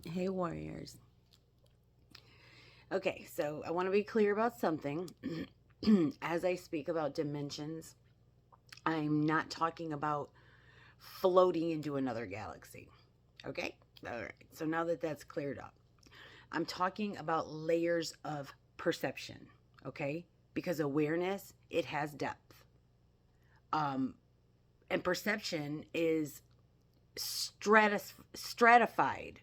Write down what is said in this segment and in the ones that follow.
Hey, warriors. Okay, so I want to be clear about something. As I speak about dimensions, I'm not talking about floating into another galaxy. Okay? All right. So now that that's cleared up, I'm talking about layers of perception. Okay? Because awareness, it has depth. Um, and perception is stratified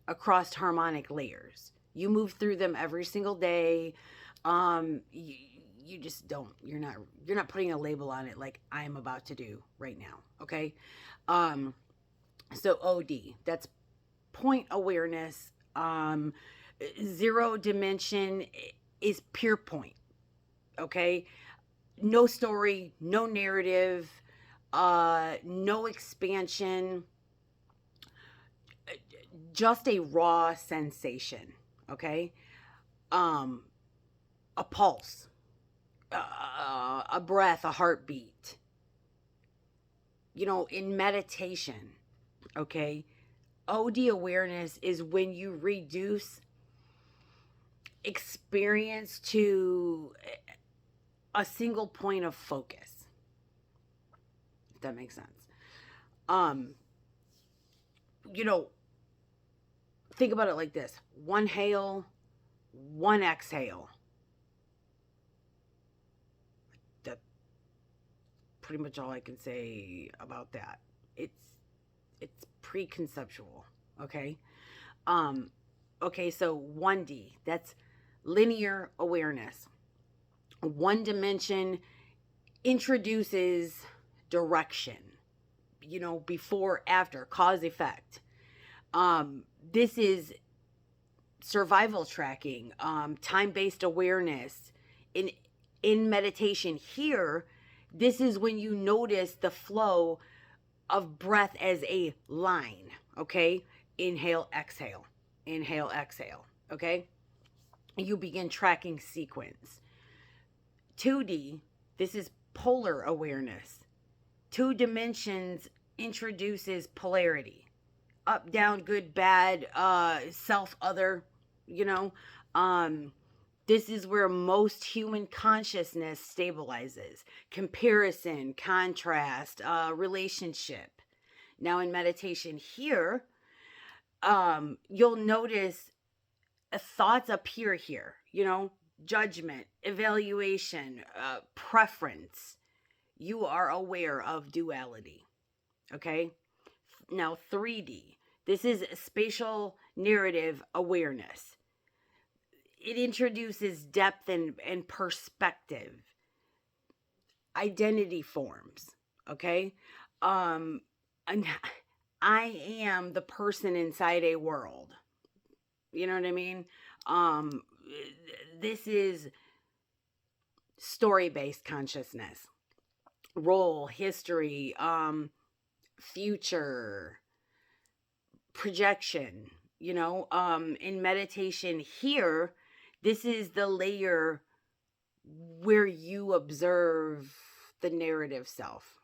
across harmonic layers. You move through them every single day. You just don't. You're not putting a label on it like I'm about to do right now. Okay. Um, so OD, that's point awareness. Zero dimension is pure point. Okay. No story, no narrative, no expansion, just a raw sensation. Okay. um a pulse, a breath, a heartbeat. In meditation, okay, OD awareness is when you reduce experience to a single point of focus, if that makes sense. um you know think about it like this: one hail, one exhale. That's pretty much all I can say about that. It's preconceptual. Okay. um okay, so 1D, that's linear awareness. One dimension introduces direction, before, after, cause, effect. This is survival tracking, time-based awareness. In meditation here, this is when you notice the flow of breath as a line. Okay. Inhale, exhale, inhale, exhale. Okay. You begin tracking sequence. 2D, this is polar awareness. Two dimensions introduces polarity: up, down, good, bad, self, other. You know, um, this is where most human consciousness stabilizes: comparison, contrast, relationship. Now, in meditation here, you'll notice thoughts appear here, judgment, evaluation, preference. You are aware of duality. Okay. Now, 3D, this is spatial narrative awareness. It introduces depth and perspective, identity forms. Okay. Um, and I am the person inside a world. You know what I mean? Um, this is story based consciousness: role, history, future, projection. In meditation here, this is the layer where you observe the narrative self.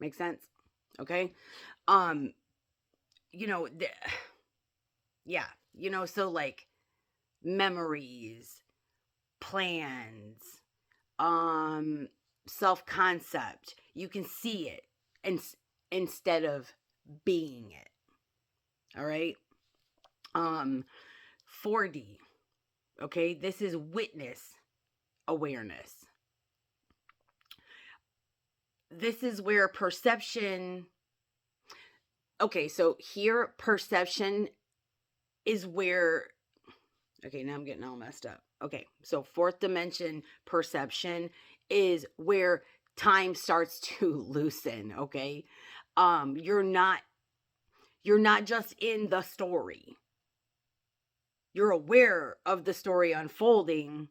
Make sense? Okay. Um, you know, the, yeah, so like memories, plans, um self concept, you can see it and instead of being it. All right. um 4D, okay, this is witness awareness. This is where perception, okay, so here perception is where, okay, now I'm getting all messed up. Okay, so fourth dimension perception is where time starts to loosen. Okay. You're not just in the story. You're aware of the story unfolding.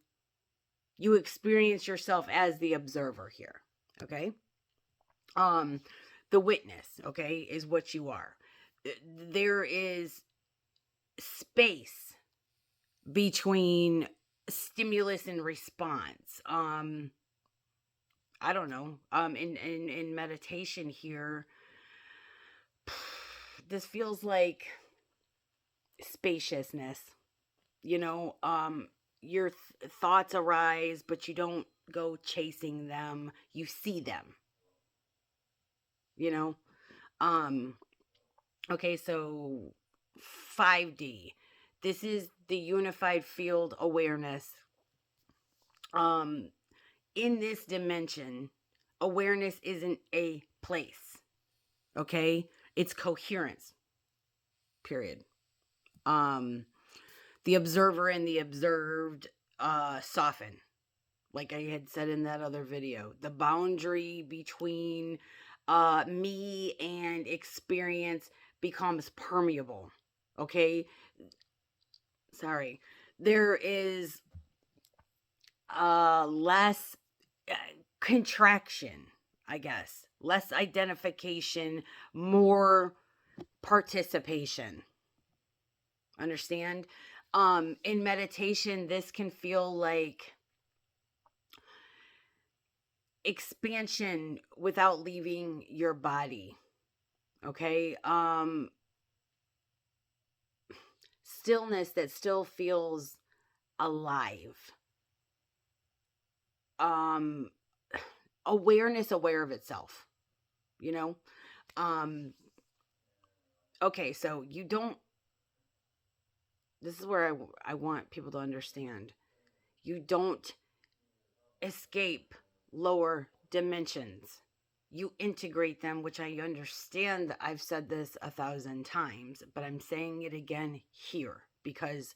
You experience yourself as the observer here. Okay. Um, the witness, okay, is what you are. There is space between stimulus and response. I don't know. In meditation here, this feels like spaciousness. Your thoughts arise, but you don't go chasing them. You see them, you know? Okay, so 5D. This is the unified field awareness. In this dimension, awareness isn't a place. Okay? It's coherence. Period. The observer and the observed soften. Like I had said in that other video. The boundary between me and experience becomes permeable. Okay? Sorry. There is less contraction, I guess. Less identification, more participation. Understand? In meditation, this can feel like expansion without leaving your body. Okay? Stillness that still feels alive. Awareness aware of itself. Okay, so you don't, this is where I want people to understand. You don't escape lower dimensions. You integrate them, which I understand that I've said this 1,000 times, but I'm saying it again here because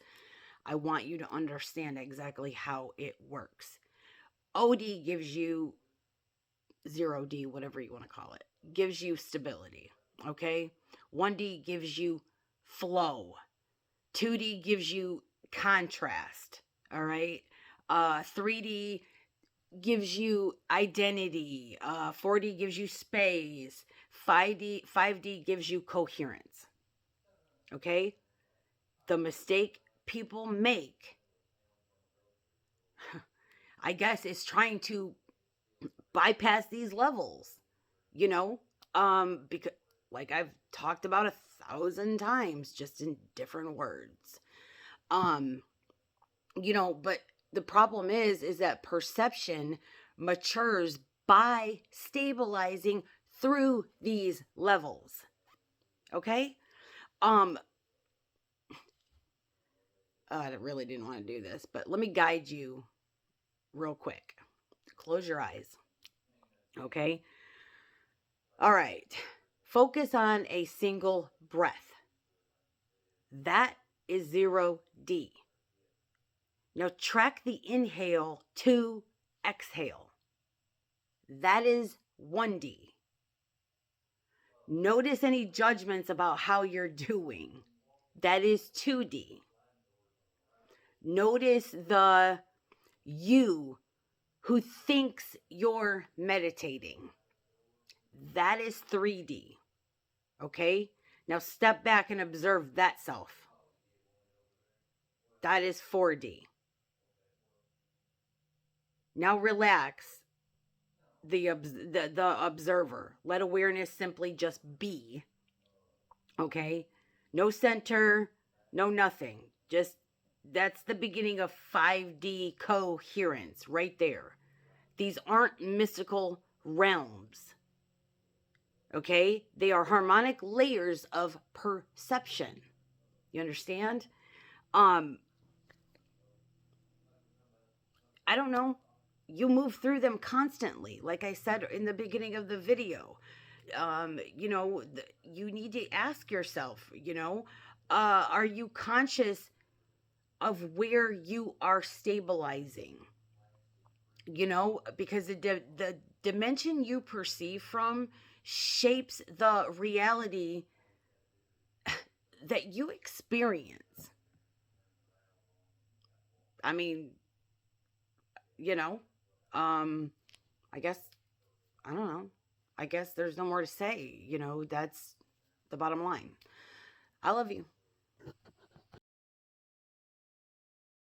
I want you to understand exactly how it works. OD gives you 0D, whatever you want to call it, gives you stability. Okay? 1D gives you flow. 2D gives you contrast. All right? 3D gives you identity. 4D gives you space. 5D gives you coherence. Okay? The mistake people make, I guess, is trying to bypass these levels, because like I've talked about 1,000 times, just in different words. But the problem is that perception matures by stabilizing through these levels. Okay? I really didn't want to do this, but let me guide you real quick. Close your eyes. Okay? All right. Focus on a single breath. That is 0D. Now track the inhale to exhale. That is 1D. Notice any judgments about how you're doing. That is 2D. Notice the you who thinks you're meditating. That is 3D. Okay? Now step back and observe that self. That is 4D. Now relax the observer. Let awareness simply just be. Okay? No center, no nothing. Just, that's the beginning of 5D coherence right there. These aren't mystical realms. Okay? They are harmonic layers of perception. You understand? I don't know. You move through them constantly. Like I said in the beginning of the video, you need to ask yourself, are you conscious of where you are stabilizing? Because the dimension you perceive from shapes the reality that you experience. I mean, I guess, I don't know. I guess there's no more to say. That's the bottom line. I love you.